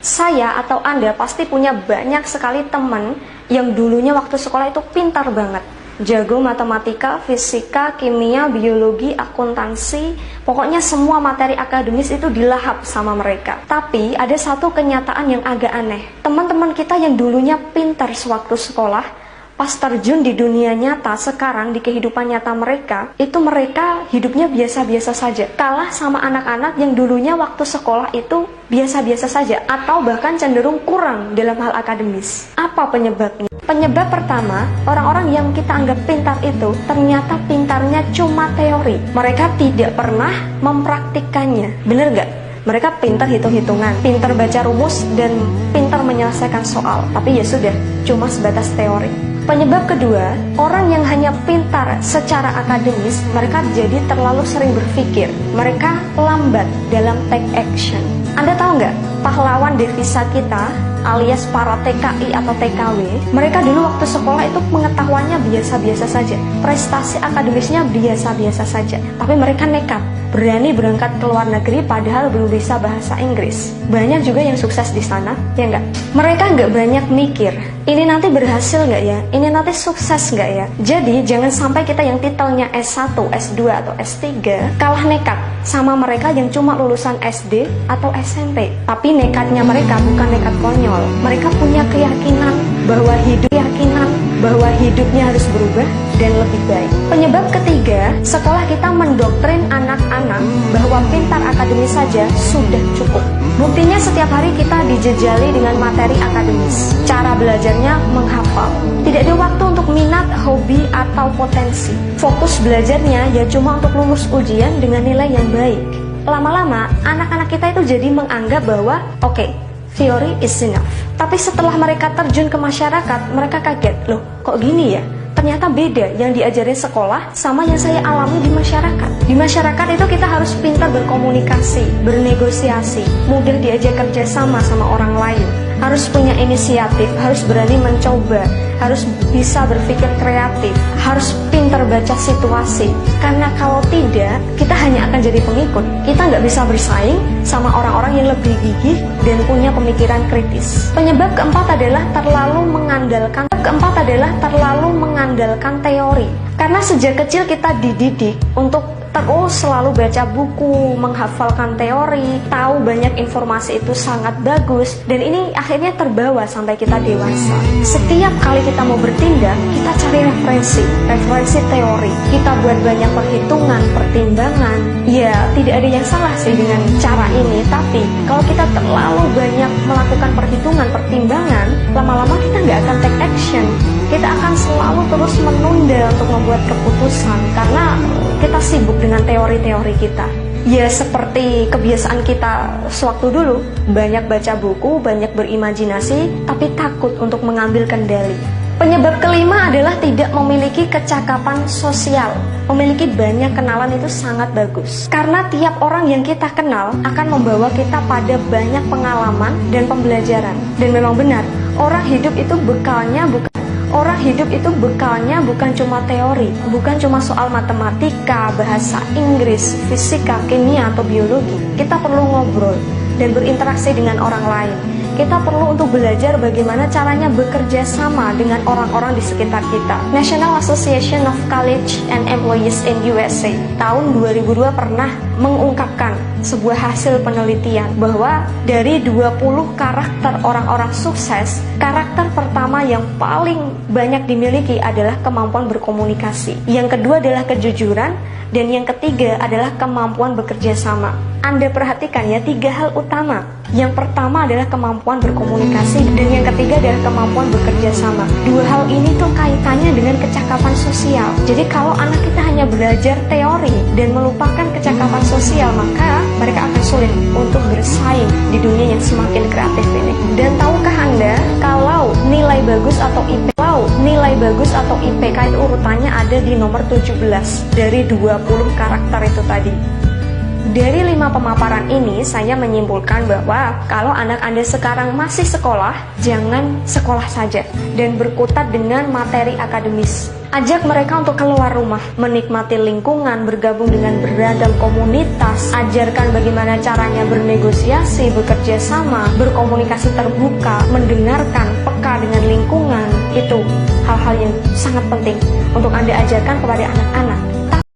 Saya atau Anda pasti punya banyak sekali teman yang dulunya waktu sekolah itu pintar banget. Jago matematika, fisika, kimia, biologi, akuntansi, pokoknya semua materi akademis itu dilahap sama mereka. Tapi ada satu kenyataan yang agak aneh. Teman-teman kita yang dulunya pintar sewaktu sekolah, pas terjun di dunia nyata sekarang, di kehidupan nyata mereka, itu mereka hidupnya biasa-biasa saja. Kalah sama anak-anak yang dulunya waktu sekolah itu biasa-biasa saja, atau bahkan cenderung kurang dalam hal akademis. Apa penyebabnya? Penyebab pertama, orang-orang yang kita anggap pintar itu ternyata pintarnya cuma teori. Mereka tidak pernah mempraktikkannya. Bener gak? Mereka pintar hitung-hitungan, pintar baca rumus, dan pintar menyelesaikan soal. Tapi ya sudah, cuma sebatas teori. Penyebab kedua, orang yang hanya pintar secara akademis, mereka jadi terlalu sering berpikir. Mereka lambat dalam take action. Anda tahu nggak, pahlawan devisa kita, alias para TKI atau TKW, mereka dulu waktu sekolah itu pengetahuannya biasa-biasa saja. Prestasi akademisnya biasa-biasa saja. Tapi mereka nekat, berani berangkat ke luar negeri padahal belum bisa bahasa Inggris. Banyak juga yang sukses di sana, ya nggak? Mereka nggak banyak mikir, ini nanti berhasil nggak ya? Ini nanti sukses nggak ya? Jadi jangan sampai kita yang titelnya S1, S2, atau S3 kalah nekat sama mereka yang cuma lulusan SD atau SMP. Tapi nekatnya mereka bukan nekat konyol. Mereka punya keyakinan bahwa hidupnya harus berubah dan lebih baik. Penyebab ketiga, sekolah kita mendoktrin anak-anak bahwa pintar akademis saja sudah cukup. Buktinya setiap hari kita dijejali dengan materi akademis. Cara belajarnya menghafal. Tidak ada waktu untuk minat, hobi, atau potensi. Fokus belajarnya ya cuma untuk lulus ujian dengan nilai yang baik. Lama-lama, anak-anak kita itu jadi menganggap bahwa oke, theory is enough. Tapi setelah mereka terjun ke masyarakat, mereka kaget, loh kok gini ya? Ternyata beda yang diajarin sekolah sama yang saya alami di masyarakat. Di masyarakat itu kita harus pintar berkomunikasi, bernegosiasi, mudah diajak kerjasama sama orang lain, harus punya inisiatif, harus berani mencoba, harus bisa berpikir kreatif, harus pintar baca situasi. Karena kalau tidak, kita hanya akan jadi pengikut. Kita nggak bisa bersaing sama orang-orang yang lebih gigih dan punya pemikiran kritis. Penyebab keempat adalah terlalu mengandalkan teori. Karena sejak kecil kita dididik untuk terus selalu baca buku, menghafalkan teori, tahu banyak informasi itu sangat bagus, dan ini akhirnya terbawa sampai kita dewasa. Setiap kali kita mau bertindak, kita cari referensi teori. Kita buat banyak perhitungan, pertimbangan. Ya, tidak ada yang salah sih dengan cara ini, tapi kalau kita terlalu banyak melakukan perhitungan, pertimbangan, lama-lama kita nggak akan take action. Kita akan selalu terus menunda untuk membuat keputusan karena kita sibuk dengan teori-teori kita. Ya seperti kebiasaan kita sewaktu dulu, banyak baca buku, banyak berimajinasi, tapi takut untuk mengambil kendali. Penyebab kelima adalah tidak memiliki kecakapan sosial. Memiliki banyak kenalan itu sangat bagus. Karena tiap orang yang kita kenal akan membawa kita pada banyak pengalaman dan pembelajaran. Dan memang benar, orang hidup itu bekalnya bukan cuma teori, bukan cuma soal matematika, bahasa Inggris, fisika, kimia, atau biologi. Kita perlu ngobrol dan berinteraksi dengan orang lain. Kita perlu untuk belajar bagaimana caranya bekerja sama dengan orang-orang di sekitar kita. National Association of College and Employees in USA tahun 2002 pernah mengungkapkan sebuah hasil penelitian bahwa dari 20 karakter orang-orang sukses, karakter pertama yang paling banyak dimiliki adalah kemampuan berkomunikasi. Yang kedua adalah kejujuran, dan yang ketiga adalah kemampuan bekerja sama. Anda perhatikan ya, 3 hal utama. Yang pertama adalah kemampuan berkomunikasi, dan yang ketiga adalah kemampuan bekerja sama. 2 hal ini tuh kaitannya dengan kecakapan sosial. Jadi kalau anak kita hanya belajar teori dan melupakan kecakapan sosial, maka mereka akan sulit untuk bersaing di dunia yang semakin kreatif ini. Dan tahukah Anda kalau nilai bagus atau IPK itu urutannya ada di nomor 17 dari 20 karakter itu tadi. Dari 5 pemaparan ini, saya menyimpulkan bahwa kalau anak Anda sekarang masih sekolah, jangan sekolah saja dan berkutat dengan materi akademis. Ajak mereka untuk keluar rumah, menikmati lingkungan, bergabung dengan beragam komunitas, ajarkan bagaimana caranya bernegosiasi, bekerja sama, berkomunikasi terbuka, mendengarkan, peka dengan lingkungan. Itu hal-hal yang sangat penting untuk Anda ajarkan kepada anak-anak.